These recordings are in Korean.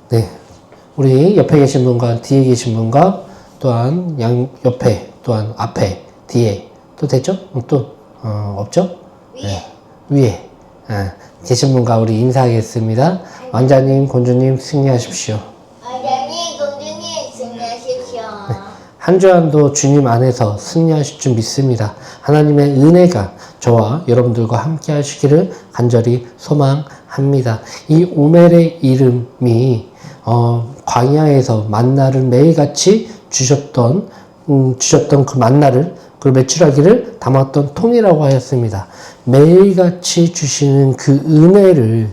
네. 우리 옆에 계신 분과 뒤에 계신 분과 또한 양 옆에 또한 앞에 뒤에 또 됐죠? 없죠? 네. 위에 계신 분과 우리 인사하겠습니다. 왕자님, 공주님 승리하십시오. 원장님, 공주님 승리하십시오. 네. 한 주간도 주님 안에서 승리하실 줄 믿습니다. 하나님의 은혜가 저와 여러분들과 함께 하시기를 간절히 소망합니다. 이 오멜의 이름이 광야에서 만나를 매일같이 주셨던 그 만나를 그 메추라기를 담았던 통이라고 하였습니다. 매일같이 주시는 그 은혜를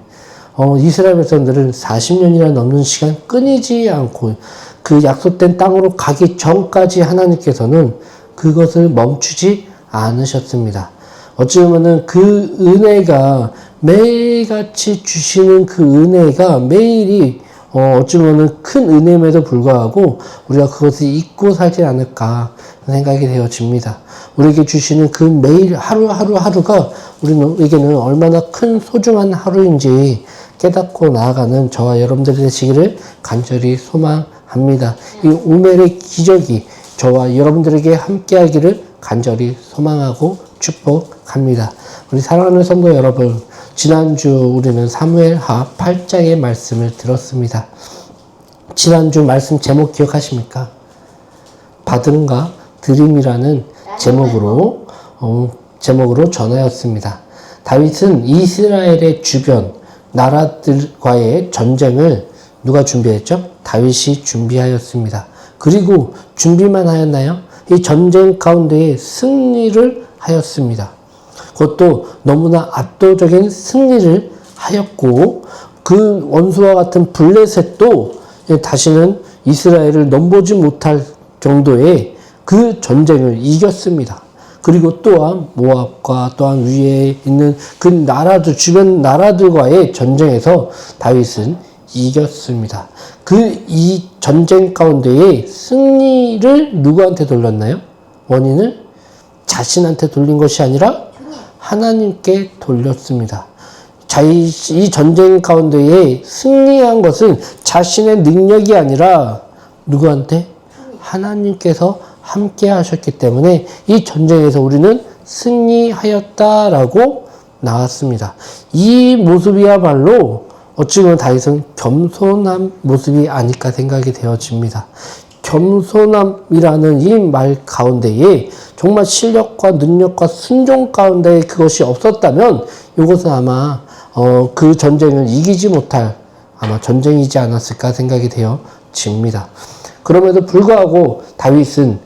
이스라엘 백성들은 40년이나 넘는 시간 끊이지 않고 그 약속된 땅으로 가기 전까지 하나님께서는 그것을 멈추지 않으셨습니다. 어찌 보면은 그 은혜가 매일같이 주시는 그 은혜가 매일이 어찌 보면은 큰 은혜임에도 불구하고 우리가 그것을 잊고 살지 않을까 생각이 되어집니다. 우리에게 주시는 그 매일 하루가 우리에게는 얼마나 큰 소중한 하루인지 깨닫고 나아가는 저와 여러분들이 되시기를 간절히 소망합니다. 이 오멜의 기적이 저와 여러분들에게 함께하기를 간절히 소망하고 축복합니다. 우리 사랑하는 성도 여러분, 지난주 우리는 사무엘하 8장의 말씀을 들었습니다. 지난주 말씀 제목 기억하십니까? 받음과 드림이라는 제목으로 전하였습니다. 다윗은 이스라엘의 주변 나라들과의 전쟁을 누가 준비했죠? 다윗이 준비하였습니다. 그리고 준비만 하였나요? 이 전쟁 가운데에 승리를 하였습니다. 그것도 너무나 압도적인 승리를 하였고 그 원수와 같은 블레셋도 다시는 이스라엘을 넘보지 못할 정도의 그 전쟁을 이겼습니다. 그리고 또한 모압과 또한 위에 있는 그 나라들, 주변 나라들과의 전쟁에서 다윗은 이겼습니다. 이 전쟁 가운데에 승리를 누구한테 돌렸나요? 원인을 자신한테 돌린 것이 아니라 하나님께 돌렸습니다. 이 전쟁 가운데에 승리한 것은 자신의 능력이 아니라 누구한테? 하나님께서 함께 하셨기 때문에 이 전쟁에서 우리는 승리하였다라고 나왔습니다. 이 모습이야말로 어찌 보면 다윗은 겸손한 모습이 아닐까 생각이 되어집니다. 겸손함이라는 이 말 가운데에 정말 실력과 능력과 순종 가운데 그것이 없었다면 이것은 아마 그 전쟁을 이기지 못할 아마 전쟁이지 않았을까 생각이 되어집니다. 그럼에도 불구하고 다윗은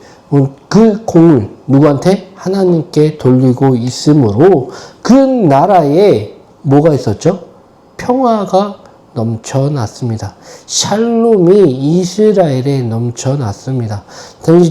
그 공을 누구한테? 하나님께 돌리고 있으므로 그 나라에 뭐가 있었죠? 평화가 넘쳐났습니다. 샬롬이 이스라엘에 넘쳐났습니다.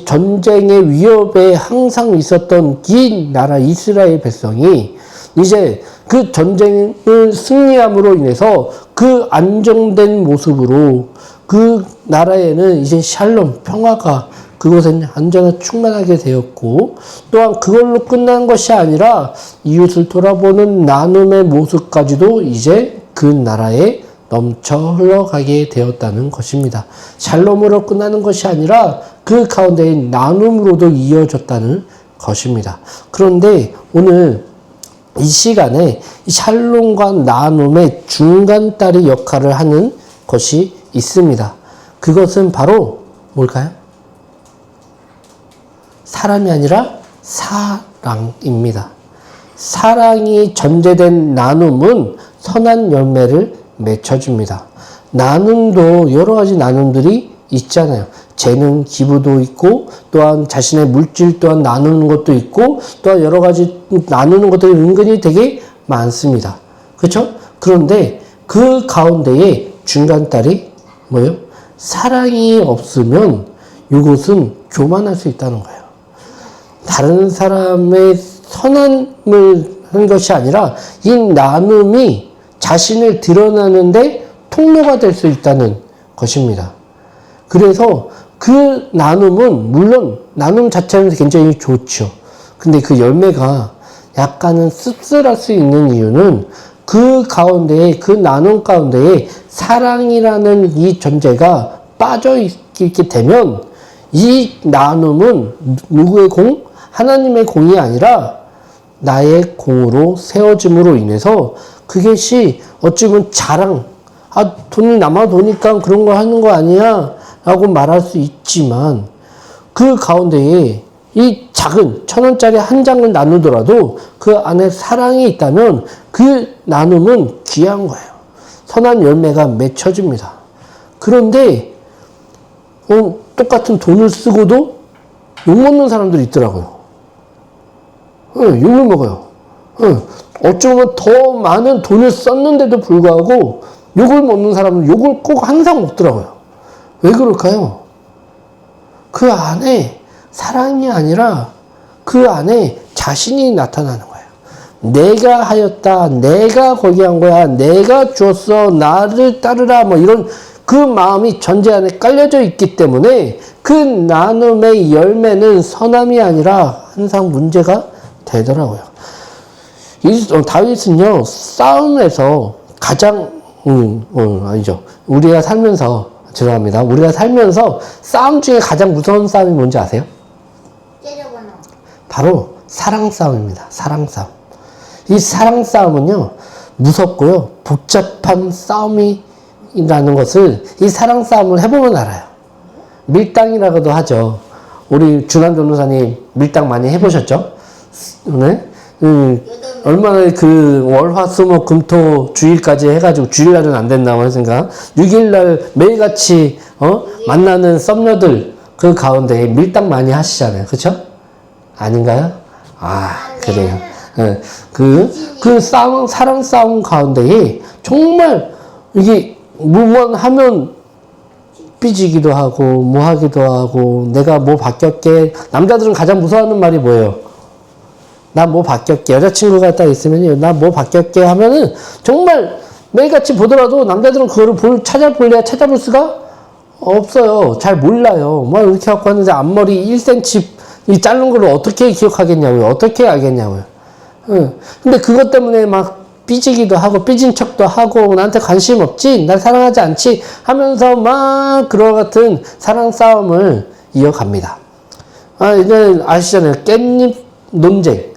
전쟁의 위협에 항상 있었던 이 나라 이스라엘 백성이 이제 그 전쟁을 승리함으로 인해서 그 안정된 모습으로 그 나라에는 이제 샬롬, 평화가 그곳은 완전히 충만하게 되었고 또한 그걸로 끝난 것이 아니라 이웃을 돌아보는 나눔의 모습까지도 이제 그 나라에 넘쳐 흘러가게 되었다는 것입니다. 샬롬으로 끝나는 것이 아니라 그 가운데에 나눔으로도 이어졌다는 것입니다. 그런데 오늘 이 시간에 샬롬과 나눔의 중간다리 역할을 하는 것이 있습니다. 그것은 바로 뭘까요? 사람이 아니라 사랑입니다. 사랑이 전제된 나눔은 선한 열매를 맺혀줍니다. 나눔도 여러 가지 나눔들이 있잖아요. 재능 기부도 있고 또한 자신의 물질 또한 나누는 것도 있고 또한 여러 가지 나누는 것들이 은근히 되게 많습니다. 그렇죠? 그런데 그 가운데에 중간다리 뭐예요? 사랑이 없으면 이것은 교만할 수 있다는 거예요. 다른 사람의 선함을 한 것이 아니라 이 나눔이 자신을 드러나는데 통로가 될 수 있다는 것입니다. 그래서 그 나눔은 물론 나눔 자체는 굉장히 좋죠. 근데 그 열매가 약간은 씁쓸할 수 있는 이유는 그 가운데에, 그 나눔 가운데에 사랑이라는 이 존재가 빠져 있게 되면 이 나눔은 누구의 공? 하나님의 공이 아니라 나의 공으로 세워짐으로 인해서 그것이 어찌 보면 자랑, 돈이 남아 도니까 그런 거 하는 거 아니야? 라고 말할 수 있지만 그 가운데에 이 작은 1,000원짜리 한 장을 나누더라도 그 안에 사랑이 있다면 그 나눔은 귀한 거예요. 선한 열매가 맺혀집니다. 그런데 똑같은 돈을 쓰고도 욕먹는 사람들이 있더라고요. 욕을 먹어요. 어쩌면 더 많은 돈을 썼는데도 불구하고 욕을 먹는 사람은 욕을 꼭 항상 먹더라고요. 왜 그럴까요? 그 안에 사랑이 아니라 그 안에 자신이 나타나는 거예요. 내가 하였다. 내가 거기 한 거야. 내가 주었어. 나를 따르라. 뭐 이런 그 마음이 전제 안에 깔려져 있기 때문에 그 나눔의 열매는 선함이 아니라 항상 문제가 되더라고요. 다윗은요, 싸움에서 가장, 아니죠. 우리가 살면서, 죄송합니다. 우리가 살면서 싸움 중에 가장 무서운 싸움이 뭔지 아세요? 때려보는. 바로 사랑 싸움입니다. 사랑 싸움. 이 사랑 싸움은요, 무섭고요, 복잡한 싸움이라는 것을 이 사랑 싸움을 해보면 알아요. 밀당이라고도 하죠. 우리 준환 변호사님 밀당 많이 해보셨죠? 네? 얼마나 그 월화수목금토 주일까지 해가지고 주일날은 안 된다고 했으니까 6일날 매일같이 만나는 썸녀들 그 가운데 밀당 많이 하시잖아요. 그쵸? 아닌가요? 그래요. 네. 그 싸움, 사랑 싸움 가운데에 정말 이게 뭐만 하면 삐지기도 하고 뭐 하기도 하고 내가 뭐 바뀌었게. 남자들은 가장 무서워하는 말이 뭐예요? 나 뭐 바뀌었게. 여자친구가 딱 있으면 나 뭐 바뀌었게 하면은 정말 매일같이 보더라도 남자들은 그거를 찾아볼래야 찾아볼 수가 없어요. 잘 몰라요. 뭐 이렇게 갖고 왔는데 앞머리 1cm 이 자른 거를 어떻게 기억하겠냐고요. 어떻게 알겠냐고요. 근데 그것 때문에 막 삐지기도 하고 삐진 척도 하고 나한테 관심 없지? 날 사랑하지 않지? 하면서 막 그와 같은 사랑 싸움을 이어갑니다. 이제 아시잖아요. 깻잎 논쟁.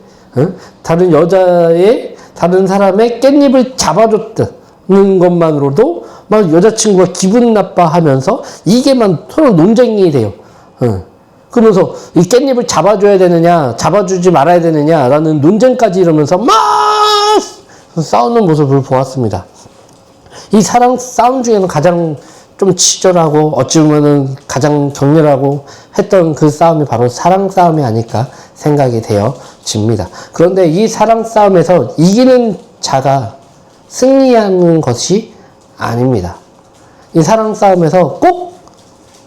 다른 사람의 깻잎을 잡아줬다는 것만으로도 막 여자친구가 기분 나빠하면서 이게 막 서로 논쟁이 돼요. 그러면서 이 깻잎을 잡아줘야 되느냐, 잡아주지 말아야 되느냐라는 논쟁까지 이러면서 막 싸우는 모습을 보았습니다. 이 사랑 싸움 중에는 가장 좀 치졸하고 어찌 보면은 가장 격렬하고 했던 그 싸움이 바로 사랑 싸움이 아닐까 생각이 되어집니다. 그런데 이 사랑 싸움에서 이기는 자가 승리하는 것이 아닙니다. 이 사랑 싸움에서 꼭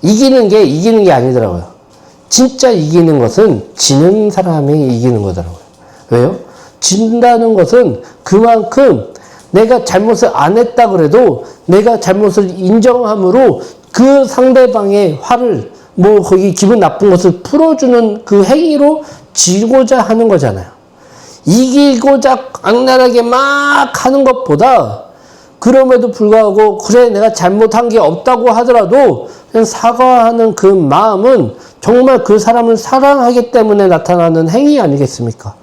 이기는 게 아니더라고요. 진짜 이기는 것은 지는 사람이 이기는 거더라고요. 왜요? 진다는 것은 그만큼 내가 잘못을 안 했다 그래도 내가 잘못을 인정함으로 그 상대방의 화를 거기 기분 나쁜 것을 풀어주는 그 행위로 지고자 하는 거잖아요. 이기고자 악랄하게 막 하는 것보다 그럼에도 불구하고 그래 내가 잘못한 게 없다고 하더라도 그냥 사과하는 그 마음은 정말 그 사람을 사랑하기 때문에 나타나는 행위 아니겠습니까?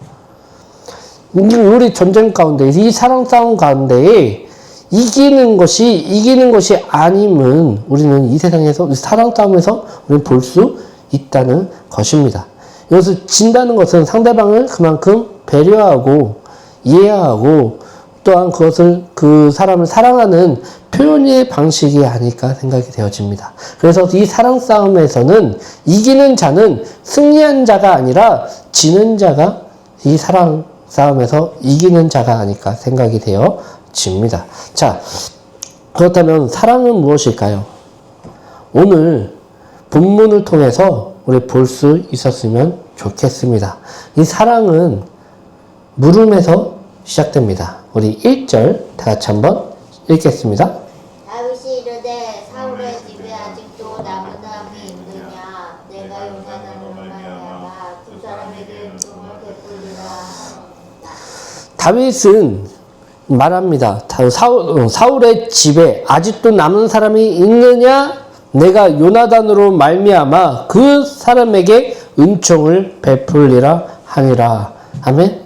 우리 전쟁 가운데 이 사랑 싸움 가운데에 이기는 것이 아님은 우리는 이 세상에서 사랑 싸움에서 우리는 볼 수 있다는 것입니다. 여기서 진다는 것은 상대방을 그만큼 배려하고 이해하고 또한 그것을 그 사람을 사랑하는 표현의 방식이 아닐까 생각이 되어집니다. 그래서 이 사랑 싸움에서는 이기는 자는 승리한 자가 아니라 지는 자가 이 사랑 싸움에서 이기는 자가 아닐까 생각이 되어집니다. 자, 그렇다면 사랑은 무엇일까요? 오늘 본문을 통해서 우리 볼 수 있었으면 좋겠습니다. 이 사랑은 물음에서 시작됩니다. 우리 1절 다 같이 한번 읽겠습니다. 다윗이 이르되 사울의 집에 아직도 남은 사람이 있느냐? 내가 요나단으로 말미암아 두 사람에게 은총을 베풀리라. 다윗은 말합니다. 사울의 집에 아직도 남은 사람이 있느냐? 내가 요나단으로 말미암아 그 사람에게 은총을 베풀리라 하니라. 아멘.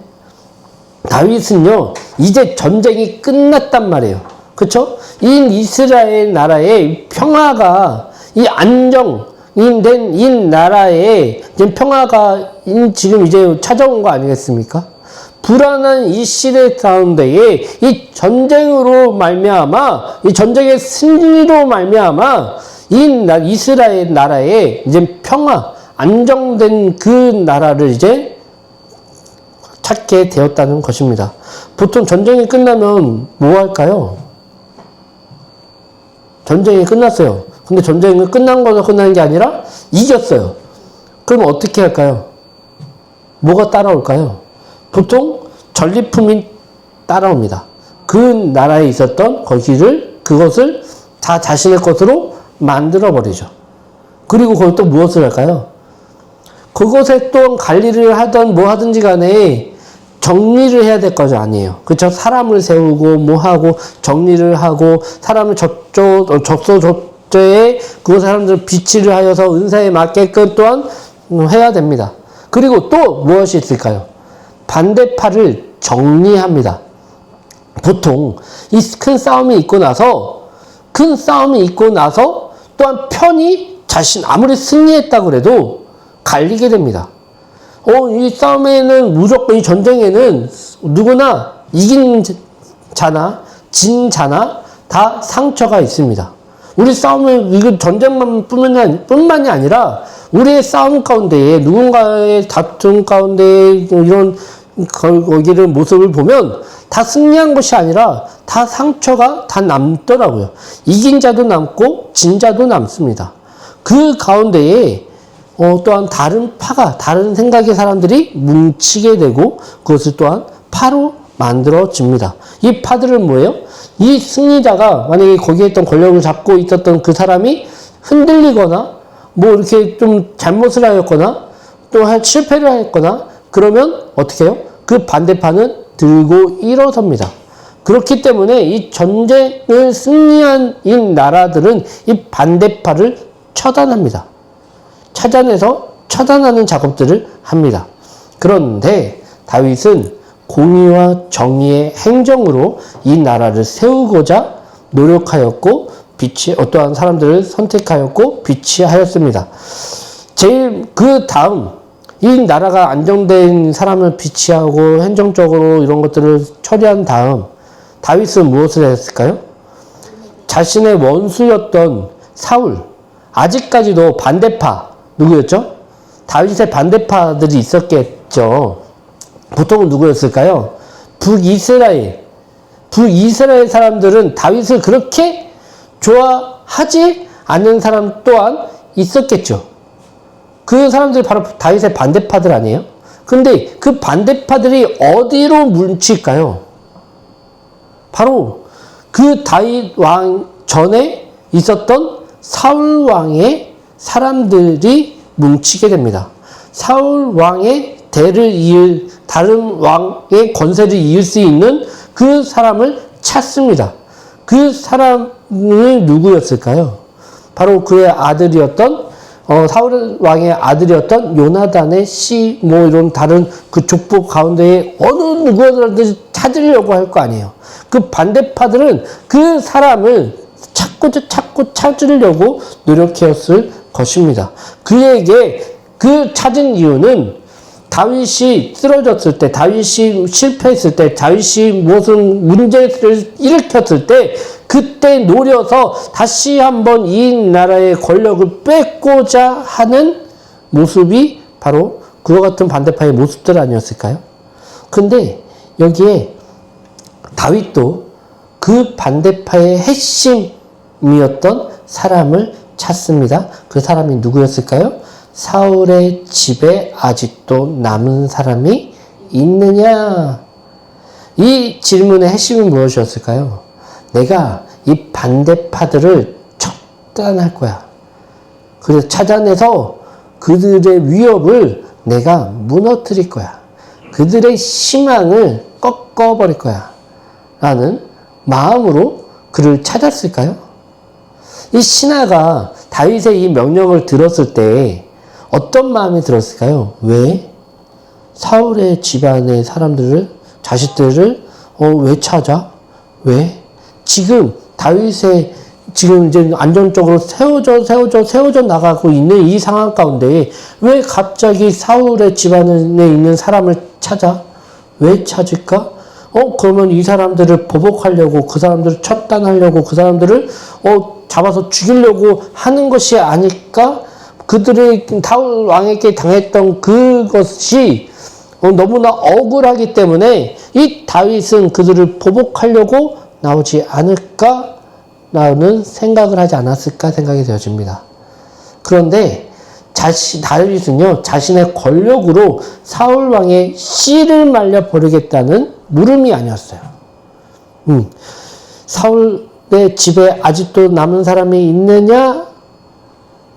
다윗은요, 이제 전쟁이 끝났단 말이에요. 그쵸? 이 이스라엘 나라의 평화가, 이 안정된 이 나라에 이제 평화가 지금 이제 찾아온 거 아니겠습니까? 불안한 이 시대 가운데에 이 전쟁으로 말미암아, 이 전쟁의 승리로 말미암아 이 이스라엘 나라에 이제 평화, 안정된 그 나라를 이제 찾게 되었다는 것입니다. 보통 전쟁이 끝나면 뭐 할까요? 전쟁이 끝났어요. 근데 전쟁은 끝난 거서 끝나는 게 아니라 이겼어요. 그럼 어떻게 할까요? 뭐가 따라올까요? 보통 전리품이 따라옵니다. 그 나라에 있었던 그것을 다 자신의 것으로 만들어 버리죠. 그리고 거기 또 무엇을 할까요? 그것에 또 관리를 하던 뭐 하든지 간에 정리를 해야 될 거죠, 아니에요. 그렇죠? 사람을 세우고 뭐 하고 정리를 하고 사람을 적소적소에 그 사람들 비치를 하여서 은사에 맞게끔 또한 해야 됩니다. 그리고 또 무엇이 있을까요? 반대파를 정리합니다. 보통 이 큰 싸움이 있고 나서 또한 편이 아무리 승리했다고 그래도 갈리게 됩니다. 이 싸움에는 무조건 이 전쟁에는 누구나 이긴 자나 진 자나 다 상처가 있습니다. 우리 싸움을 이거 전쟁만 뿐만이 아니라 우리의 싸움 가운데에 누군가의 다툼 가운데 이런 거기를 모습을 보면 다 승리한 것이 아니라 다 상처가 다 남더라고요. 이긴 자도 남고 진 자도 남습니다. 그 가운데에 또한 다른 생각의 사람들이 뭉치게 되고 그것을 또한 파로 만들어집니다. 이 파들은 뭐예요? 이 승리자가 만약에 거기에 있던 권력을 잡고 있었던 그 사람이 흔들리거나 뭐 이렇게 좀 잘못을 하였거나 또 실패를 하였거나 그러면 어떻게 해요? 그 반대파는 들고 일어섭니다. 그렇기 때문에 이 전쟁을 승리한 이 나라들은 이 반대파를 처단합니다. 찾아내서 처단하는 작업들을 합니다. 그런데 다윗은 공의와 정의의 행정으로 이 나라를 세우고자 노력하였고 어떠한 사람들을 선택하였고 비치하였습니다. 제일 그 다음 이 나라가 안정된 사람을 비치하고 행정적으로 이런 것들을 처리한 다음 다윗은 무엇을 했을까요? 자신의 원수였던 사울, 아직까지도 반대파 누구였죠? 다윗의 반대파들이 있었겠죠. 보통은 누구였을까요? 북이스라엘 사람들은 다윗을 그렇게 좋아하지 않는 사람 또한 있었겠죠. 그 사람들이 바로 다윗의 반대파들 아니에요? 근데 그 반대파들이 어디로 뭉칠까요? 바로 그 다윗 왕 전에 있었던 사울 왕의 사람들이 뭉치게 됩니다. 사울 왕의 대를 이을 다른 왕의 권세를 이을 수 있는 그 사람을 찾습니다. 그 사람은 누구였을까요? 바로 그의 아들이었던 사울 왕의 아들이었던 요나단의 뭐 이런 다른 그 족보 가운데에 어느 누구라든지 찾으려고 할 거 아니에요. 그 반대파들은 그 사람을 찾고 찾으려고 노력했을 것입니다. 그에게 그 찾은 이유는 다윗이 쓰러졌을 때, 다윗이 실패했을 때, 다윗이 무슨 문제를 일으켰을 때 그때 노려서 다시 한번 이 나라의 권력을 뺏고자 하는 모습이 바로 그와 같은 반대파의 모습들 아니었을까요? 근데 여기에 다윗도 그 반대파의 핵심이었던 사람을 찾습니다. 그 사람이 누구였을까요? 사울의 집에 아직도 남은 사람이 있느냐? 이 질문의 핵심이 무엇이었을까요? 내가 이 반대파들을 척단할 거야. 그래서 찾아내서 그들의 위협을 내가 무너뜨릴 거야. 그들의 희망을 꺾어버릴 거야. 라는 마음으로 그를 찾았을까요? 이 신하가 다윗의 이 명령을 들었을 때 어떤 마음이 들었을까요? 왜? 사울의 집안의 사람들을, 자식들을 왜 찾아? 왜? 지금 다윗의 지금 이제 안정적으로 세워져 나가고 있는 이 상황 가운데 왜 갑자기 사울의 집안에 있는 사람을 찾아? 왜 찾을까? 그러면 이 사람들을 보복하려고, 그 사람들을 처단하려고, 그 사람들을 잡아서 죽이려고 하는 것이 아닐까? 그들이 사울 왕에게 당했던 그것이 너무나 억울하기 때문에 이 다윗은 그들을 보복하려고 나오지 않을까? 라는 생각을 하지 않았을까 생각이 되어집니다. 그런데 다윗은요, 자신의 권력으로 사울 왕의 씨를 말려 버리겠다는 물음이 아니었어요. 사울의 집에 아직도 남은 사람이 있느냐?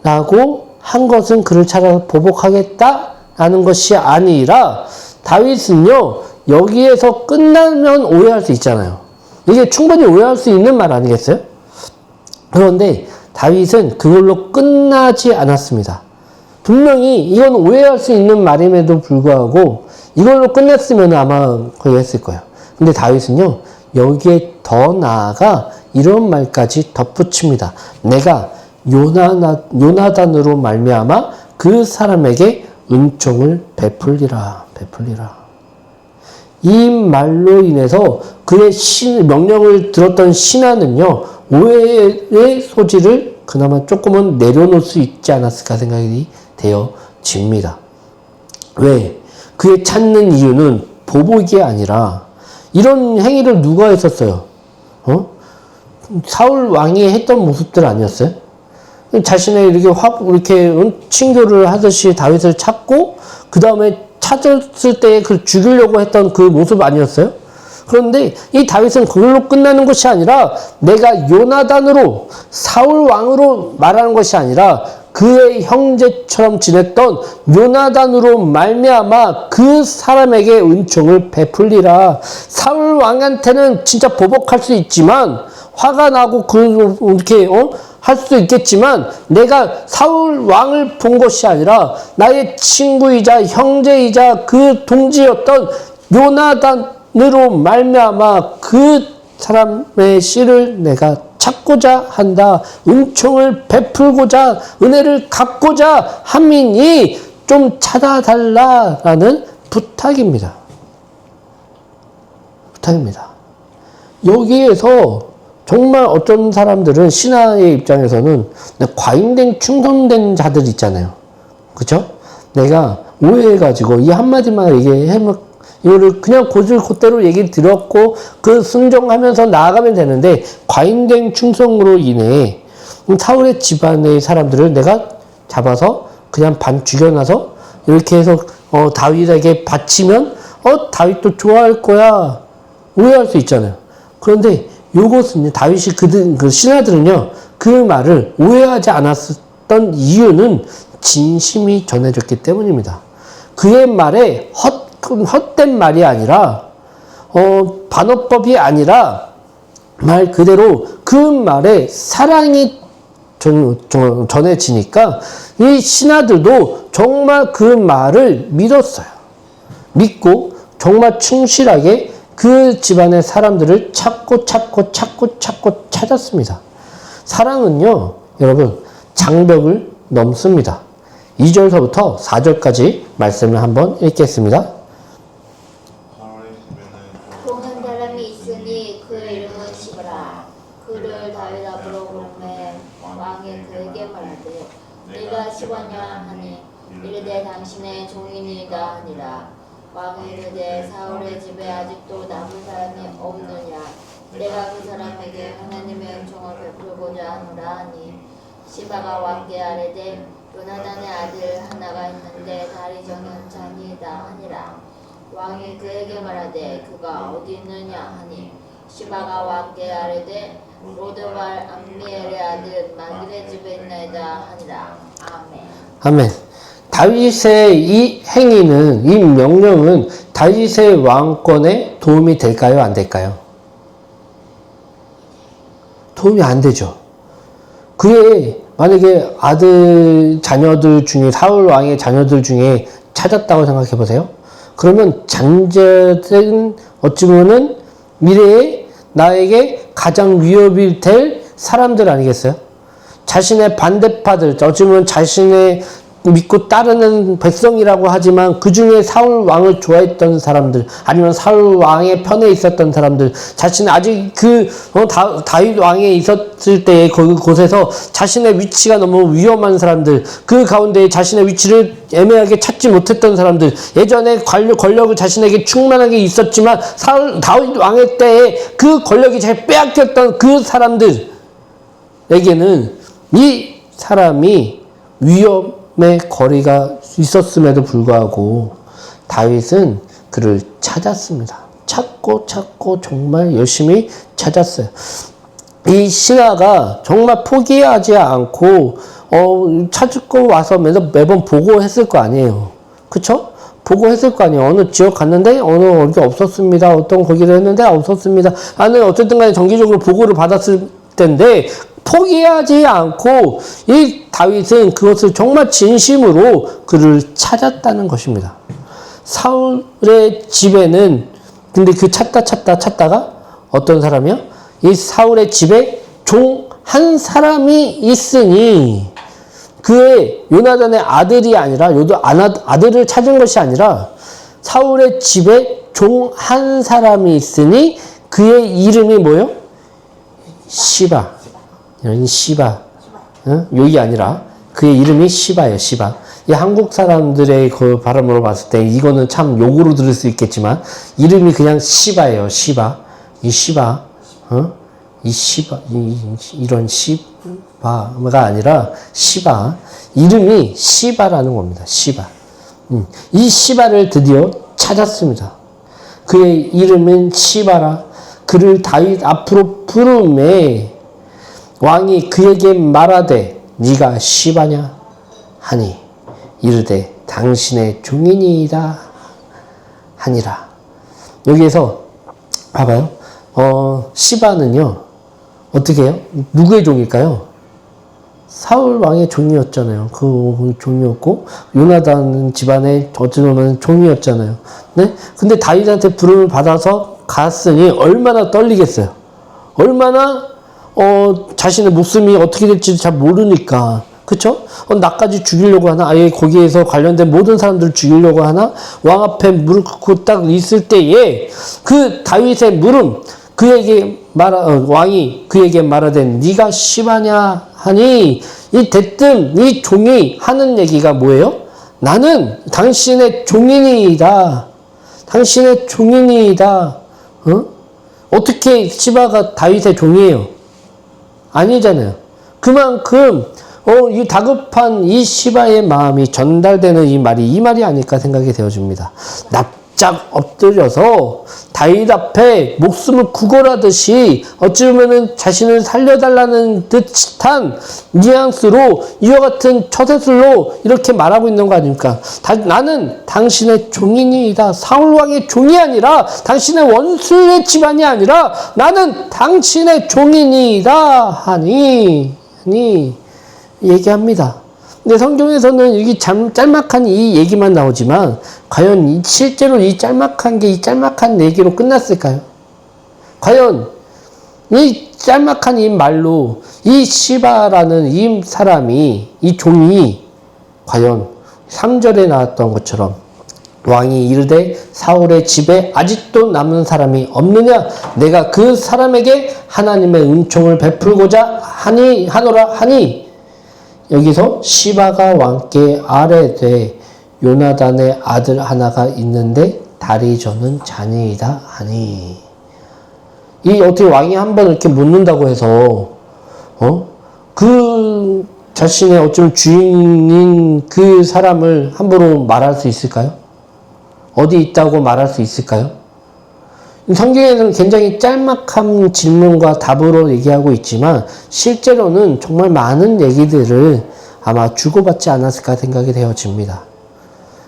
라고 한 것은 그를 찾아서 보복하겠다라는 것이 아니라 다윗은요, 여기에서 끝나면 오해할 수 있잖아요. 이게 충분히 오해할 수 있는 말 아니겠어요? 그런데 다윗은 그걸로 끝나지 않았습니다. 분명히 이건 오해할 수 있는 말임에도 불구하고 이걸로 끝냈으면 아마 거의 했을 거예요. 근데 다윗은요, 여기에 더 나아가 이런 말까지 덧붙입니다. 내가 요나단으로 말미암아 그 사람에게 은총을 베풀리라. 이 말로 인해서 그의 명령을 들었던 신하는요, 오해의 소지를 그나마 조금은 내려놓을 수 있지 않았을까 생각이 되어집니다. 왜? 그의 찾는 이유는 보복이 아니라 이런 행위를 누가 했었어요? 사울 왕이 했던 모습들 아니었어요? 자신의 이렇게 친교를 하듯이 다윗을 찾고 그 다음에 찾았을 때 그 죽이려고 했던 그 모습 아니었어요? 그런데 이 다윗은 그걸로 끝나는 것이 아니라 내가 요나단으로 사울 왕으로 말하는 것이 아니라 그의 형제처럼 지냈던 요나단으로 말미암아 그 사람에게 은총을 베풀리라. 사울 왕한테는 진짜 보복할 수 있지만 화가 나고 이렇게 할 수도 있겠지만 내가 사울 왕을 본 것이 아니라 나의 친구이자 형제이자 그 동지였던 요나단으로 말미암아 그 사람의 씨를 내가 찾고자 한다. 은총을 베풀고자 은혜를 갚고자 함이니 좀 찾아달라라는 부탁입니다. 여기에서 정말 어떤 사람들은 신하의 입장에서는 과잉된 충성된 자들 있잖아요. 그쵸? 내가 오해해가지고 이 한마디만 이거를 그냥 그대로 얘기 들었고 그 순종하면서 나아가면 되는데 과잉된 충성으로 인해 사울의 집안의 사람들을 내가 잡아서 그냥 반 죽여놔서 이렇게 해서 다윗에게 바치면 다윗도 좋아할 거야. 오해할 수 있잖아요. 그런데 요것은 다윗이 그 신하들은요, 그 말을 오해하지 않았던 이유는 진심이 전해졌기 때문입니다. 그의 말에 헛된 말이 아니라, 반어법이 아니라, 말 그대로 그 말에 사랑이 전해지니까 이 신하들도 정말 그 말을 믿었어요. 믿고 정말 충실하게 그 집안의 사람들을 찾고 찾았습니다. 사랑은요, 여러분, 장벽을 넘습니다. 2절서부터 4절까지 말씀을 한번 읽겠습니다. 동한 사람이 있으니 그 이름은 시브라. 그를 다윗 앞으로 부르매 왕이 그에게 말하되 네가 시바냐 하니 이르되 당신의 종이니이다 하니라. 왕이 이르되 사울의 집에 아직도 남은 사람이 없느냐. 내가 그 사람에게 하나님의 은총을 베풀고자 하노라 하니 시바가 왕께 아뢰되 요나단의 아들 하나가 있는데 다리 정연찬이다 하니라. 왕이 그에게 말하되 그가 어디 있느냐 하니 시바가 왕께 아뢰되 로드발 암미엘의 아들 마길의 집에 있나이다 하니라. 아멘. 다윗의 이 행위는, 이 명령은 다윗의 왕권에 도움이 될까요? 안 될까요? 도움이 안 되죠. 그의 만약에 자녀들 중에 사울 왕의 자녀들 중에 찾았다고 생각해 보세요. 그러면 장자들은 어찌 보면은 미래에 나에게 가장 위협이 될 사람들 아니겠어요? 자신의 반대파들, 어찌 보면 자신의 믿고 따르는 백성이라고 하지만 그 중에 사울 왕을 좋아했던 사람들, 아니면 사울 왕의 편에 있었던 사람들, 자신은 아직 다윗 왕에 있었을 때 그곳에서 자신의 위치가 너무 위험한 사람들, 그 가운데 자신의 위치를 애매하게 찾지 못했던 사람들, 예전에 권력을 자신에게 충만하게 있었지만 다윗 왕의 때에 그 권력이 잘 빼앗겼던 그 사람들에게는 이 사람이 위험의 거리가 있었음에도 불구하고 다윗은 그를 찾았습니다. 찾고 정말 열심히 찾았어요. 이 신하가 정말 포기하지 않고 찾고 와서 매번 보고했을 거 아니에요. 그쵸? 보고했을 거 아니에요. 어느 지역 갔는데 어디 없었습니다. 어떤 거기를 했는데 없었습니다. 어쨌든 간에 정기적으로 보고를 받았을 텐데 포기하지 않고 이 다윗은 그것을 정말 진심으로 그를 찾았다는 것입니다. 사울의 집에는 근데 그 찾다가 어떤 사람이요? 이 사울의 집에 종 한 사람이 있으니 그의 요나단의 아들이 아니라 아들을 찾은 것이 아니라 사울의 집에 종 한 사람이 있으니 그의 이름이 뭐요? 시바. 시바. 욕이 아니라 그의 이름이 시바예요. 시바. 이 한국 사람들의 그 발음으로 봤을 때 이거는 참 욕으로 들을 수 있겠지만 이름이 그냥 시바예요. 시바. 이 시바. 이 시바. 이런 시바가 아니라 시바. 이름이 시바라는 겁니다. 시바. 이 시바를 드디어 찾았습니다. 그의 이름은 시바라. 그를 다윗 앞으로 부르매 왕이 그에게 말하되 네가 시바냐 하니 이르되 당신의 종이니이다 하니라. 여기에서 봐봐요. 시바는요 어떻게 해요? 누구의 종일까요? 사울 왕의 종이었잖아요. 그 종이었고 요나단 집안의 어쩌면 종이었잖아요. 네? 근데 다윗한테 부름을 받아서 갔으니 얼마나 떨리겠어요. 얼마나 자신의 목숨이 어떻게 될지 잘 모르니까. 그쵸? 나까지 죽이려고 하나? 아예 거기에서 관련된 모든 사람들을 죽이려고 하나? 왕 앞에 무릎 꿇고 딱 있을 때에 그 다윗의 물음, 왕이 그에게 말하되 네가 시바냐 하니 이 종이 하는 얘기가 뭐예요? 나는 당신의 종이니이다. 당신의 종이니이다. 어떻게 시바가 다윗의 종이에요? 아니잖아요. 그만큼 이 다급한 이 시바의 마음이 전달되는 이 말이 아닐까 생각이 되어집니다. 납작 엎드려서 다윗 앞에 목숨을 구걸하듯이 어찌 보면은 자신을 살려달라는 듯한 뉘앙스로 이와 같은 처세술로 이렇게 말하고 있는 거 아닙니까? 나는 당신의 종이니이다. 사울왕의 종이 아니라 당신의 원수의 집안이 아니라 나는 당신의 종이니이다 하니 얘기합니다. 근데 성경에서는 여기 짤막한 이 얘기만 나오지만 과연 실제로 이 짤막한 얘기로 끝났을까요? 과연 이 짤막한 이 말로 이 시바라는 이 사람이 이 종이 과연 3절에 나왔던 것처럼 왕이 이르되 사울의 집에 아직도 남은 사람이 없느냐? 내가 그 사람에게 하나님의 은총을 베풀고자 하노라 하니 여기서 시바가 왕께 아뢰되 요나단의 아들 하나가 있는데 다리 저는 자니이다 하니. 이 어떻게 왕이 한번 이렇게 묻는다고 해서 그 자신의 어쩌면 주인인 그 사람을 함부로 말할 수 있을까요? 어디 있다고 말할 수 있을까요? 성경에는 굉장히 짤막한 질문과 답으로 얘기하고 있지만 실제로는 정말 많은 얘기들을 아마 주고받지 않았을까 생각이 되어집니다.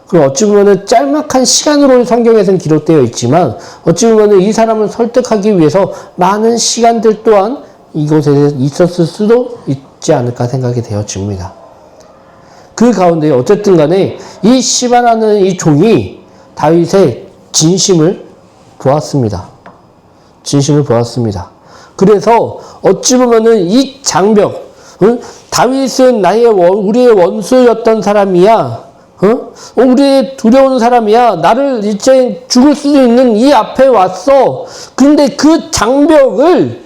그리고 어찌 보면 짤막한 시간으로 성경에서는 기록되어 있지만 어찌 보면 이 사람을 설득하기 위해서 많은 시간들 또한 이곳에 있었을 수도 있지 않을까 생각이 되어집니다. 그 가운데 어쨌든 간에 이 시바라는 이 종이 다윗의 진심을 보았습니다. 진심을 보았습니다. 그래서 어찌 보면은 이 장벽, 다윗은 우리의 원수였던 사람이야. 우리의 두려운 사람이야. 나를 이제 죽을 수도 있는 이 앞에 왔어. 근데 그 장벽을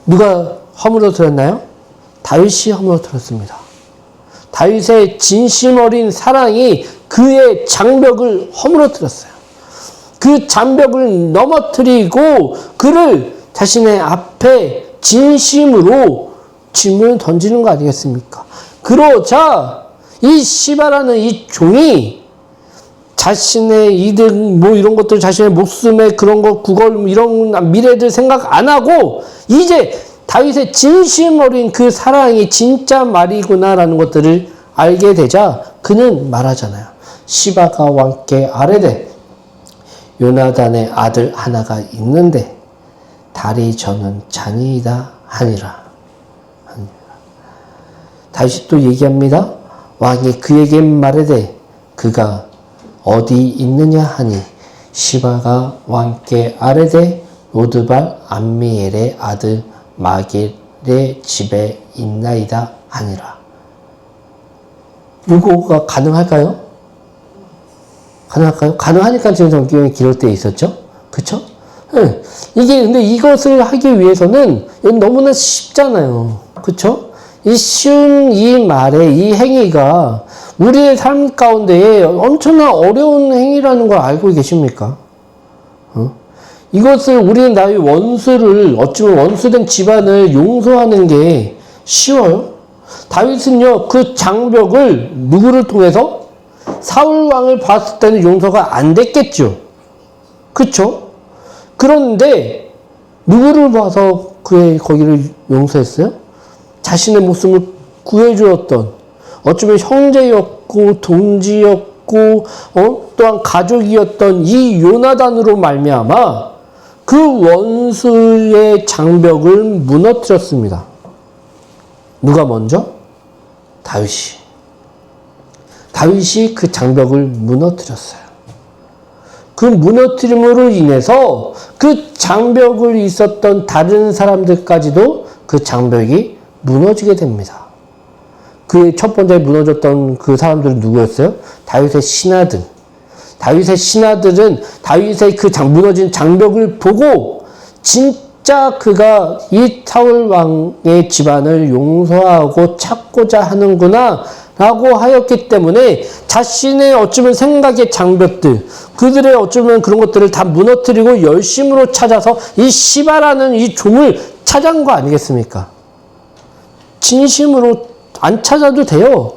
누가 허물어뜨렸나요? 다윗이 허물어뜨렸습니다. 다윗의 진심 어린 사랑이 그의 장벽을 허물어뜨렸어요. 그 장벽을 넘어뜨리고 그를 자신의 앞에 진심으로 질문을 던지는 거 아니겠습니까? 그러자 이 시바라는 이 종이 자신의 이득 이런 것들 자신의 목숨의 그런 거 구걸 이런 미래들 생각 안 하고 이제 다윗의 진심 어린 그 사랑이 진짜 말이구나라는 것들을 알게 되자 그는 말하잖아요. 시바가 왕께 아뢰되 요나단의 아들 하나가 있는데 달이 저는 잔이이다 하니라. 다윗이 또 얘기합니다. 왕이 그에게 말하되 그가 어디 있느냐 하니 시바가 왕께 아뢰되 로드발 암미엘의 아들 마길의 집에 있나이다 하니라. 이거가 가능할까요? 가능할까요? 가능하니까 지금 성경이 기록 때 있었죠? 그쵸? 네. 근데 이것을 하기 위해서는 너무나 쉽잖아요. 그쵸? 이 쉬운 이 말의 이 행위가 우리의 삶 가운데에 엄청나 어려운 행위라는 걸 알고 계십니까? 이것을 우리는 나의 원수를 어찌보면 원수된 집안을 용서하는 게 쉬워요? 다윗은요 그 장벽을 누구를 통해서? 사울 왕을 봤을 때는 용서가 안 됐겠죠. 그쵸? 그런데 누구를 봐서 거기를 용서했어요? 자신의 목숨을 구해주었던 어쩌면 형제였고 동지였고 또한 가족이었던 이 요나단으로 말미암아 그 원수의 장벽을 무너뜨렸습니다. 누가 먼저? 다윗이 그 장벽을 무너뜨렸어요. 그 무너뜨림으로 인해서 그 장벽을 있었던 다른 사람들까지도 그 장벽이 무너지게 됩니다. 그 첫 번째 무너졌던 그 사람들은 누구였어요? 다윗의 신하들. 다윗의 신하들은 다윗의 그 무너진 장벽을 보고 진짜 그가 이 사울 왕의 집안을 용서하고 찾고자 하는구나 라고 하였기 때문에 자신의 어쩌면 생각의 장벽들, 그들의 어쩌면 그런 것들을 다 무너뜨리고 열심으로 찾아서 이 시바라는 이 종을 찾은 거 아니겠습니까? 진심으로 안 찾아도 돼요.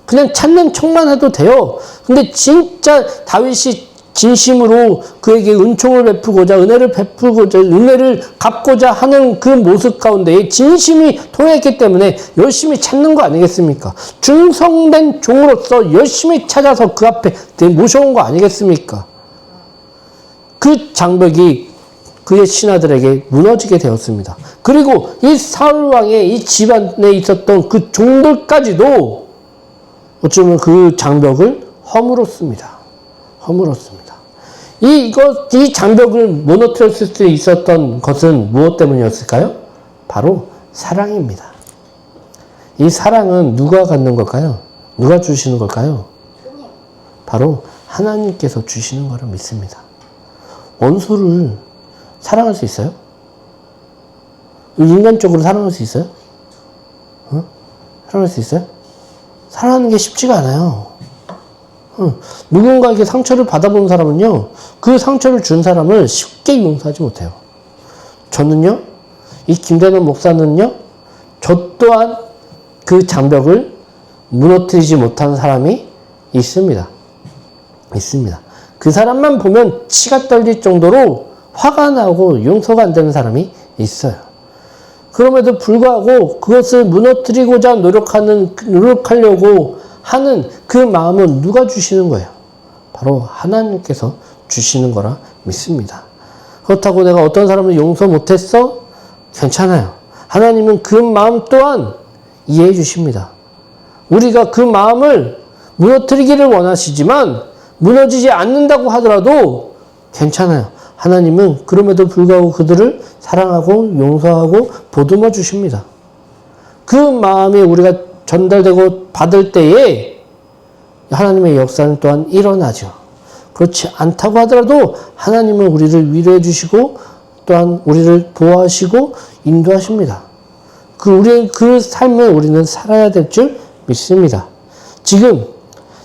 그냥 찾는 척만 해도 돼요. 근데 진짜 다윗이 진심으로 그에게 은총을 베푸고자 은혜를 베푸고자 은혜를 갚고자 하는 그 모습 가운데 진심이 통했기 때문에 열심히 찾는 거 아니겠습니까? 충성된 종으로서 열심히 찾아서 그 앞에 모셔온 거 아니겠습니까? 그 장벽이 그의 신하들에게 무너지게 되었습니다. 그리고 이 사울 왕의 이 집안에 있었던 그 종들까지도 어쩌면 그 장벽을 허물었습니다. 이 장벽을 무너뜨렸을 수 있었던 것은 무엇 때문이었을까요? 바로 사랑입니다. 이 사랑은 누가 갖는 걸까요? 누가 주시는 걸까요? 바로 하나님께서 주시는 거를 믿습니다. 원수를 사랑할 수 있어요? 인간적으로 사랑할 수 있어요? 사랑할 수 있어요? 사랑하는 게 쉽지가 않아요. 누군가에게 상처를 받아본 사람은요, 그 상처를 준 사람을 쉽게 용서하지 못해요. 저는요, 이 김대남 목사는요, 저 또한 그 장벽을 무너뜨리지 못한 사람이 있습니다. 그 사람만 보면 치가 떨릴 정도로 화가 나고 용서가 안 되는 사람이 있어요. 그럼에도 불구하고 그것을 무너뜨리고자 노력하려고 하는 그 마음은 누가 주시는 거예요? 바로 하나님께서 주시는 거라 믿습니다. 그렇다고 내가 어떤 사람을 용서 못했어? 괜찮아요. 하나님은 그 마음 또한 이해해 주십니다. 우리가 그 마음을 무너뜨리기를 원하시지만 무너지지 않는다고 하더라도 괜찮아요. 하나님은 그럼에도 불구하고 그들을 사랑하고 용서하고 보듬어 주십니다. 그 마음이 우리가 전달되고 받을 때에 하나님의 역사는 또한 일어나죠. 그렇지 않다고 하더라도 하나님은 우리를 위로해 주시고 또한 우리를 보호하시고 인도하십니다. 우리는 그 삶을 우리는 살아야 될 줄 믿습니다. 지금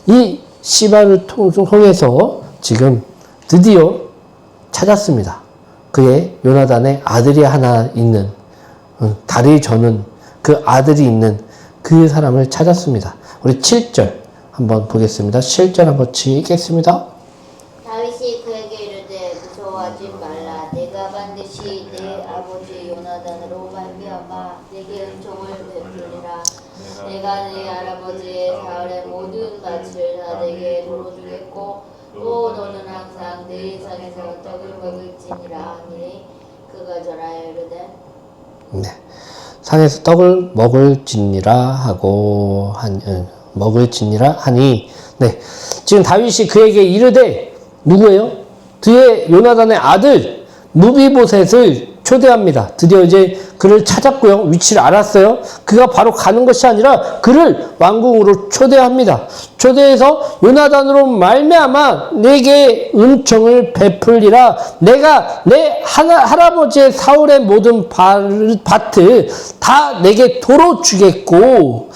이 시바를 통해서 지금 드디어 찾았습니다. 그의 요나단의 아들이 하나 있는, 다리 저는 그 아들이 있는 그 사람을 찾았습니다. 우리 7절 한번 보겠습니다. 7절 한번 읽겠습니다. 다윗이 그에게 이르되 무서워하지 말라. 내가 반드시 내 아버지 요나단으로 말미암아 내게 은총을 베풀리라. 내가 내 할아버지의 사울의 모든 밭을 다 내게 돌려주겠고 또 너는 항상 내 상에서 떡을 먹을지니라 하니 그가 전하여 이르되 네. 산에서 떡을 먹을지니라 하니 네. 지금 다윗이 그에게 이르되 누구예요? 그의 요나단의 아들 무비보셋을 초대합니다. 드디어 이제 그를 찾았고요. 위치를 알았어요. 그가 바로 가는 것이 아니라 그를 왕궁으로 초대합니다. 초대해서 요나단으로 말미암아 내게 은총을 베풀리라. 내가 내 할아버지의 사울의 모든 밭을 다 내게 도로 주겠고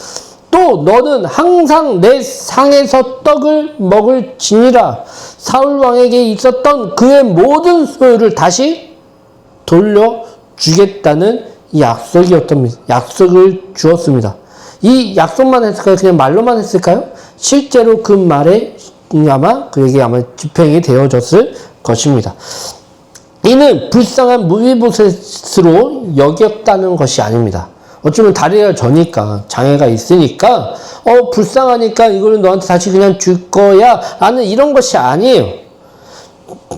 또 너는 항상 내 상에서 떡을 먹을지니라. 사울 왕에게 있었던 그의 모든 소유를 다시 돌려주겠다는 약속을 주었습니다. 이 약속만 했을까요? 그냥 말로만 했을까요? 실제로 그 말에 아마 그에게 집행이 되어졌을 것입니다. 이는 불쌍한 무비보셋으로 여겼다는 것이 아닙니다. 어쩌면 다리가 저니까 장애가 있으니까 불쌍하니까 이거는 너한테 다시 그냥 줄 거야 라는 이런 것이 아니에요.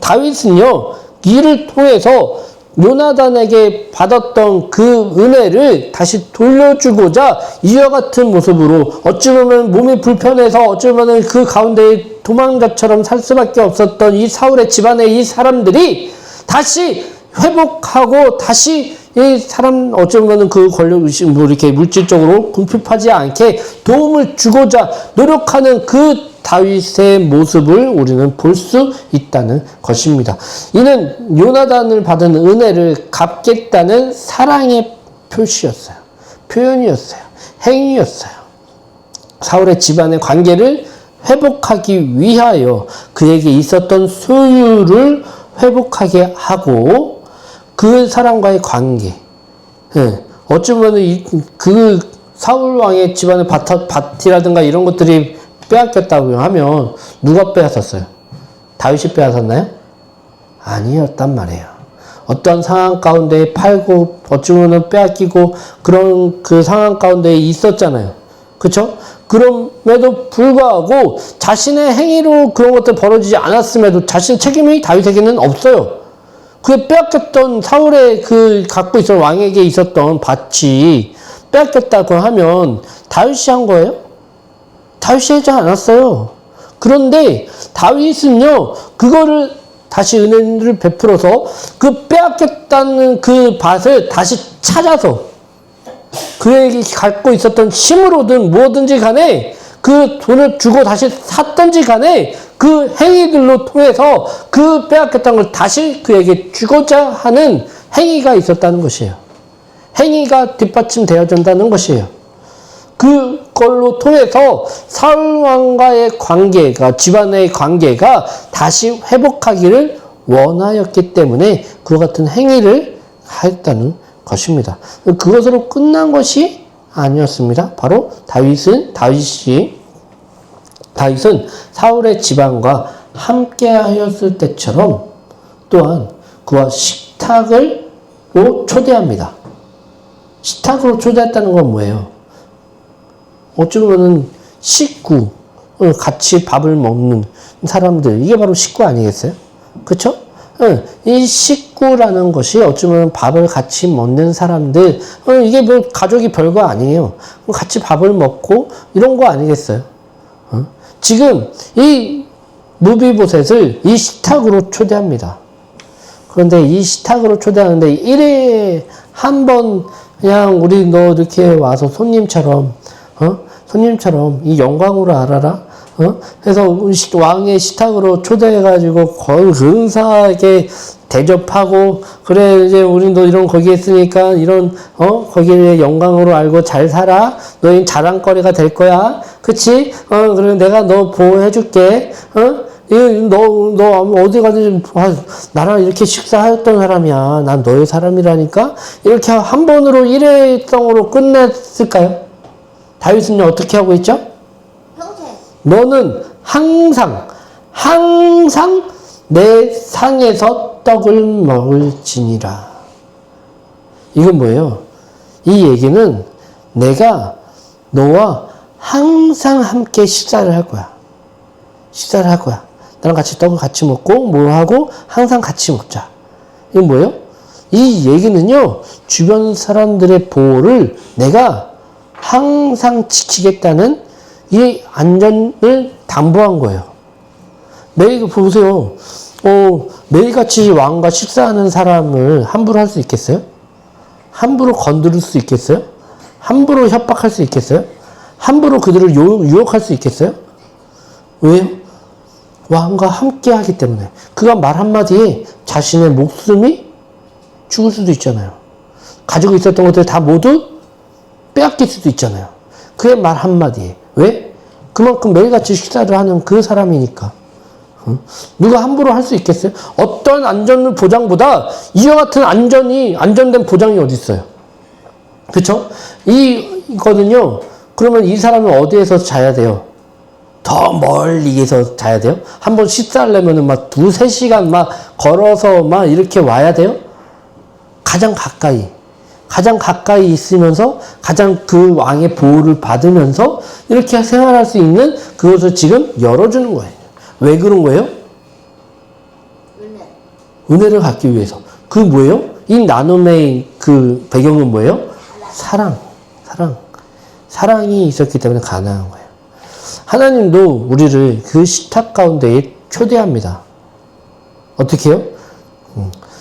다윗은요 이를 통해서 요나단에게 받았던 그 은혜를 다시 돌려주고자 이와 같은 모습으로 어찌보면 몸이 불편해서 어찌보면 그 가운데 도망자처럼 살 수밖에 없었던 이 사울의 집안의 이 사람들이 다시 회복하고 다시 이 사람 어쩌면 그 권력 의식 이렇게 물질적으로 궁핍하지 않게 도움을 주고자 노력하는 그 다윗의 모습을 우리는 볼 수 있다는 것입니다. 이는 요나단을 받은 은혜를 갚겠다는 사랑의 표시였어요. 표현이었어요. 행위였어요. 사울의 집안의 관계를 회복하기 위하여 그에게 있었던 소유를 회복하게 하고 그 사람과의 관계, 어쩌면 그 사울 왕의 집안의 밭이라든가 이런 것들이 빼앗겼다고 하면 누가 빼앗았어요? 다윗이 빼앗았나요? 아니었단 말이에요. 어떤 상황 가운데 팔고 어쩌면 빼앗기고 그런 그 상황 가운데 있었잖아요. 그렇죠? 그럼에도 불구하고 자신의 행위로 그런 것들 벌어지지 않았음에도 자신의 책임이 다윗에게는 없어요. 그 빼앗겼던 사울의 갖고 있었던 왕에게 있었던 밭이 빼앗겼다고 하면 다윗이 한 거예요? 다윗이 하지 않았어요. 그런데 다윗은요, 그거를 다시 은혜를 베풀어서 그 빼앗겼다는 그 밭을 다시 찾아서 그에게 갖고 있었던 힘으로든 뭐든지 간에 그 돈을 주고 다시 샀든지 간에 그 행위들로 통해서 그 빼앗겼다는 걸 다시 그에게 주고자 하는 행위가 있었다는 것이에요. 행위가 뒷받침되어진다는 것이에요. 그걸로 통해서 사울왕과의 관계가, 집안의 관계가 다시 회복하기를 원하였기 때문에 그와 같은 행위를 하였다는 것입니다. 그것으로 끝난 것이 아니었습니다. 바로 다윗은 사울의 집안과 함께 하였을 때처럼 또한 그와 식탁으로 초대합니다. 식탁으로 초대했다는 건 뭐예요? 어쩌면은 식구, 같이 밥을 먹는 사람들, 이게 바로 식구 아니겠어요? 그쵸? 이 식구라는 것이 어쩌면 밥을 같이 먹는 사람들, 이게 뭐 가족이 별거 아니에요. 같이 밥을 먹고 이런 거 아니겠어요? 지금 이 무비보셋을 이 식탁으로 초대합니다. 그런데 이 식탁으로 초대하는데 1회에 한 번 그냥 우리 너 이렇게 와서 손님처럼 이 영광으로 알아라. 그래서 왕의 식탁으로 초대해가지고 거의 근사하게 대접하고, 그래, 이제 우리 너 이런 거기에 있으니까 이런, 거기에 영광으로 알고 잘 살아. 너희 자랑거리가 될 거야. 그치? 그래, 내가 너 보호해줄게. 너 어디 가든지 나랑 이렇게 식사하였던 사람이야. 난 너의 사람이라니까. 이렇게 한 번으로 일회성으로 끝냈을까요? 다윗은요, 어떻게 하고 있죠? 너는 항상 내 상에서 떡을 먹을지니라. 이건 뭐예요? 이 얘기는 내가 너와 항상 함께 식사를 할 거야. 나랑 같이 떡을 같이 먹고 뭐 하고 항상 같이 먹자. 이건 뭐예요? 이 얘기는요, 주변 사람들의 보호를 내가 항상 지키겠다는 이 안전을 담보한 거예요. 매일 보세요. 매일같이 왕과 식사하는 사람을 함부로 할 수 있겠어요? 함부로 건드릴 수 있겠어요? 함부로 협박할 수 있겠어요? 함부로 그들을 유혹할 수 있겠어요? 왜요? 왕과 함께 하기 때문에. 그가 말 한마디에 자신의 목숨이 죽을 수도 있잖아요. 가지고 있었던 것들 다 모두 빼앗길 수도 있잖아요. 그의 말 한마디에. 왜? 그만큼 매일같이 식사를 하는 그 사람이니까. 누가 함부로 할 수 있겠어요? 어떤 안전 보장보다 이와 같은 안전된 보장이 어디 있어요? 그쵸? 이거는요, 그러면 이 사람은 어디에서 자야 돼요? 더 멀리에서 자야 돼요? 한번 식사하려면 막 2-3시간 막 걸어서 막 이렇게 와야 돼요? 가장 가까이 있으면서 가장 그 왕의 보호를 받으면서 이렇게 생활할 수 있는 그것을 지금 열어주는 거예요. 왜 그런 거예요? 은혜를 갖기 위해서. 그 뭐예요? 이 나눔의 그 배경은 뭐예요? 사랑이 있었기 때문에 가능한 거예요. 하나님도 우리를 그 식탁 가운데에 초대합니다. 어떻게 해요?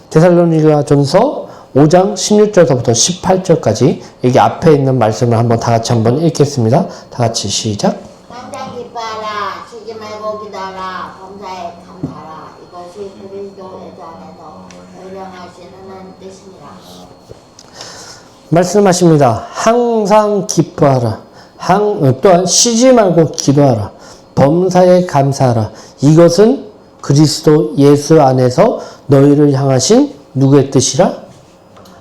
데살로니가전서 5장 16절부터 18절까지 여기 앞에 있는 말씀을 한번 다 같이 한번 읽겠습니다. 다 같이 시작. 항상 기뻐하라. 쉬지 말고 기도하라. 범사에 감사하라. 이것이 그리스도 예수 안에서 의령하시는 뜻이니라. 말씀하십니다. 항상 기뻐하라. 또한 쉬지 말고 기도하라. 범사에 감사하라. 이것은 그리스도 예수 안에서 너희를 향하신 누구의 뜻이라?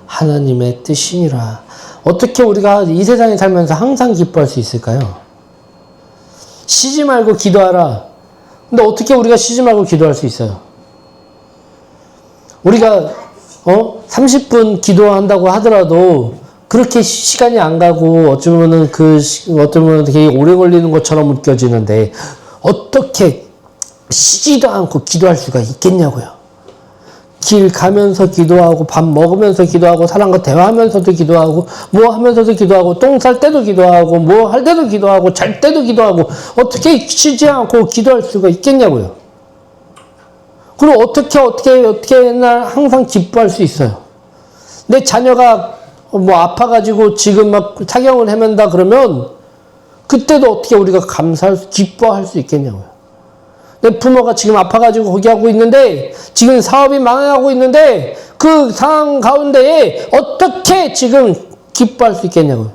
하나님의 뜻이니라. 어떻게 우리가 이 세상에 살면서 항상 기뻐할 수 있을까요? 쉬지 말고 기도하라. 근데 어떻게 우리가 쉬지 말고 기도할 수 있어요? 우리가 30분 기도한다고 하더라도 그렇게 시간이 안 가고 어쩌면은 되게 오래 걸리는 것처럼 느껴지는데 어떻게 쉬지도 않고 기도할 수가 있겠냐고요. 길 가면서 기도하고 밥 먹으면서 기도하고 사람과 대화하면서도 기도하고 뭐 하면서도 기도하고 똥 쌀 때도 기도하고 뭐 할 때도 기도하고 잘 때도 기도하고 어떻게 쉬지 않고 기도할 수가 있겠냐고요. 그럼 어떻게 맨날 항상 기뻐할 수 있어요. 내 자녀가 뭐 아파가지고 지금 막 사경을 헤맨다 그러면 그때도 어떻게 우리가 기뻐할 수 있겠냐고요. 내 부모가 지금 아파가지고 거기 하고 있는데 지금 사업이 망하고 있는데 그 상황 가운데에 어떻게 지금 기뻐할 수 있겠냐고요.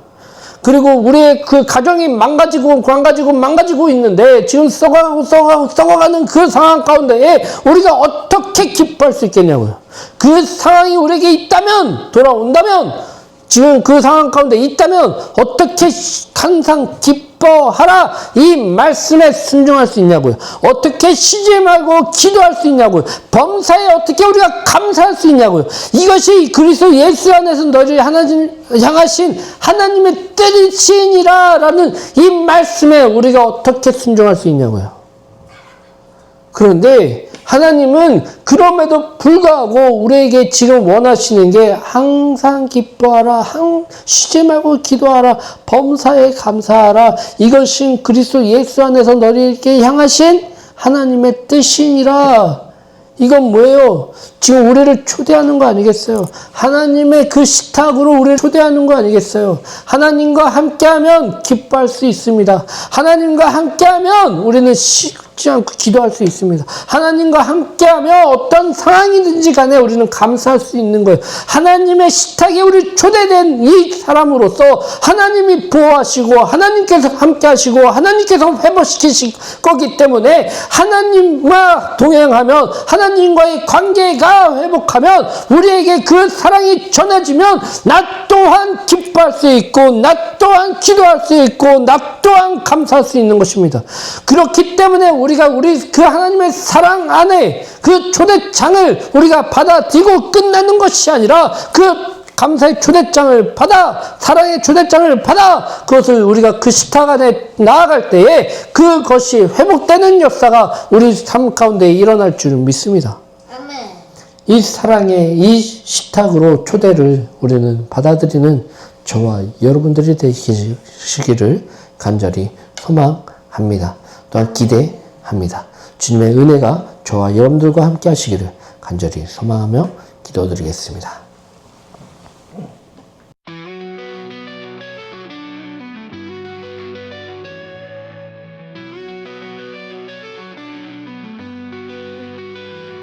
그리고 우리의 그 가정이 망가지고 있는데 지금 썩어가는 그 상황 가운데에 우리가 어떻게 기뻐할 수 있겠냐고요. 그 상황이 우리에게 돌아온다면 지금 그 상황 가운데 있다면 어떻게 항상 기뻐하라 이 말씀에 순종할 수 있냐고요. 어떻게 쉬지 말고 기도할 수 있냐고요. 범사에 어떻게 우리가 감사할 수 있냐고요. 이것이 그리스도 예수 안에서 너를 향하신 하나님의 뜻이니라 라는 이 말씀에 우리가 어떻게 순종할 수 있냐고요. 그런데 하나님은 그럼에도 불구하고 우리에게 지금 원하시는 게 항상 기뻐하라, 쉬지 말고 기도하라, 범사에 감사하라. 이것은 그리스도 예수 안에서 너희에게 향하신 하나님의 뜻이니라. 이건 뭐예요? 지금 우리를 초대하는 거 아니겠어요? 하나님의 그 식탁으로 우리를 초대하는 거 아니겠어요? 하나님과 함께하면 기뻐할 수 있습니다. 하나님과 함께하면 우리는 쉬지 않고 기도할 수 있습니다. 하나님과 함께하면 어떤 상황이든지 간에 우리는 감사할 수 있는 거예요. 하나님의 식탁에 우리 초대된 이 사람으로서 하나님이 보호하시고 하나님께서 함께하시고 하나님께서 회복시키실 거기 때문에 하나님과 동행하면 하나님과의 관계가 회복하면 우리에게 그 사랑이 전해지면 나 또한 기뻐할 수 있고 나 또한 기도할 수 있고 나 또한 감사할 수 있는 것입니다. 그렇기 때문에 우리가 그 하나님의 사랑 안에 그 초대장을 우리가 받아들이고 끝내는 것이 아니라 그 감사의 초대장을 받아, 사랑의 초대장을 받아, 그것을 우리가 그 식탁 안에 나아갈 때에 그것이 회복되는 역사가 우리 삶 가운데 일어날 줄 믿습니다. 아멘. 이 사랑의 이 식탁으로 초대를 우리는 받아들이는 저와 여러분들이 되시기를 간절히 소망합니다. 또한 기대합니다. 주님의 은혜가 저와 여러분들과 함께 하시기를 간절히 소망하며 기도드리겠습니다.